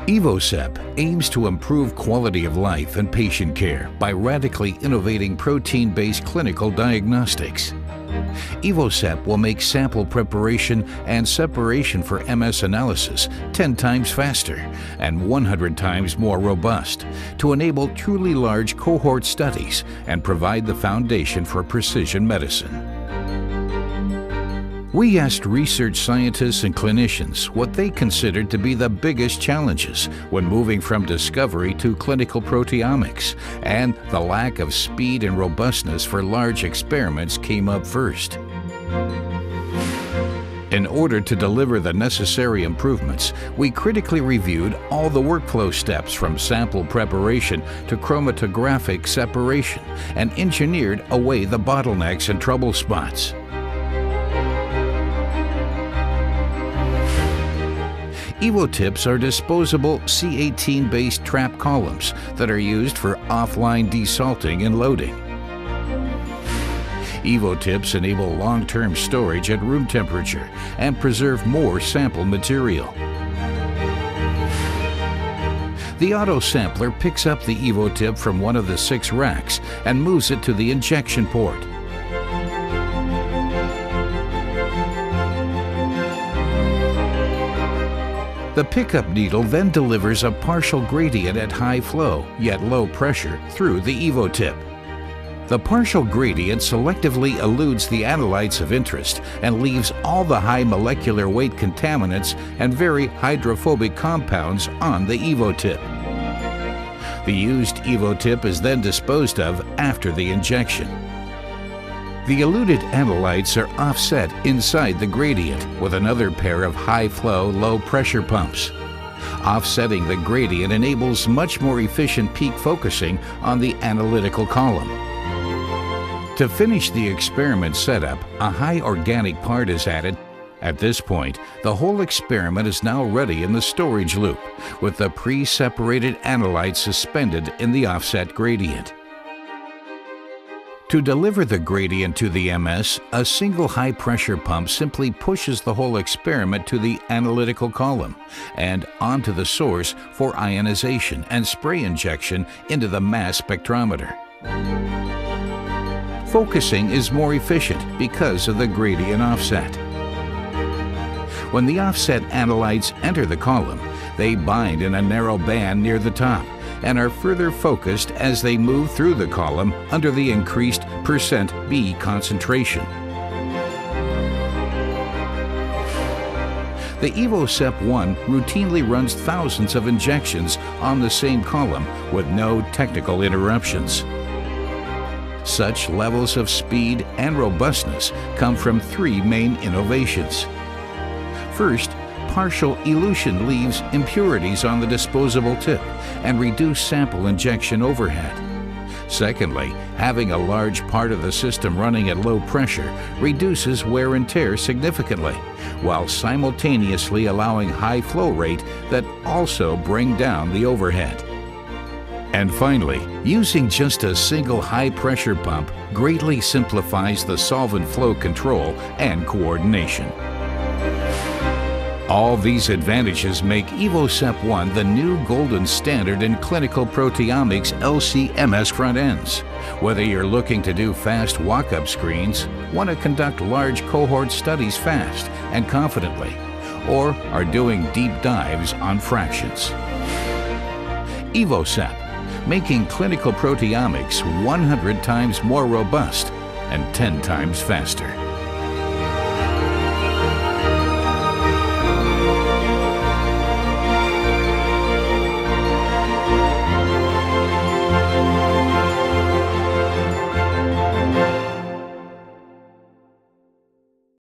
Evosep aims to improve quality of life and patient care by radically innovating protein-based clinical diagnostics. Evosep will make sample preparation and separation for MS analysis 10 times faster and 100 times more robust to enable truly large cohort studies and provide the foundation for precision medicine. We asked research scientists and clinicians what they considered to be the biggest challenges when moving from discovery to clinical proteomics, and the lack of speed and robustness for large experiments came up first. In order to deliver the necessary improvements, we critically reviewed all the workflow steps from sample preparation to chromatographic separation and engineered away the bottlenecks and trouble spots. Evotips are disposable C18-based trap columns that are used for offline desalting and loading. Evotips enable long-term storage at room temperature and preserve more sample material. The auto-sampler picks up the Evotip from one of the 6 racks and moves it to the injection port. The pickup needle then delivers a partial gradient at high flow, yet low pressure, through the Evotip. The partial gradient selectively eludes the analytes of interest and leaves all the high molecular weight contaminants and very hydrophobic compounds on the Evotip. The used Evotip is then disposed of after the injection. The eluted analytes are offset inside the gradient with another pair of high-flow, low-pressure pumps. Offsetting the gradient enables much more efficient peak focusing on the analytical column. To finish the experiment setup, a high organic part is added. At this point, the whole experiment is now ready in the storage loop, with the pre-separated analytes suspended in the offset gradient. To deliver the gradient to the MS, a single high-pressure pump simply pushes the whole experiment to the analytical column and onto the source for ionization and spray injection into the mass spectrometer. Focusing is more efficient because of the gradient offset. When the offset analytes enter the column, they bind in a narrow band near the top and are further focused as they move through the column under the increased %B concentration. The Evosep One routinely runs thousands of injections on the same column with no technical interruptions. Such levels of speed and robustness come from 3 main innovations. First, partial elution leaves impurities on the disposable tip and reduce sample injection overhead. Secondly, having a large part of the system running at low pressure reduces wear and tear significantly, while simultaneously allowing high flow rate that also bring down the overhead. And finally, using just a single high-pressure pump greatly simplifies the solvent flow control and coordination. All these advantages make Evosep One the new golden standard in clinical proteomics LC-MS front ends. Whether you're looking to do fast walk-up screens, want to conduct large cohort studies fast and confidently, or are doing deep dives on fractions. Evosep, making clinical proteomics 100 times more robust and 10 times faster.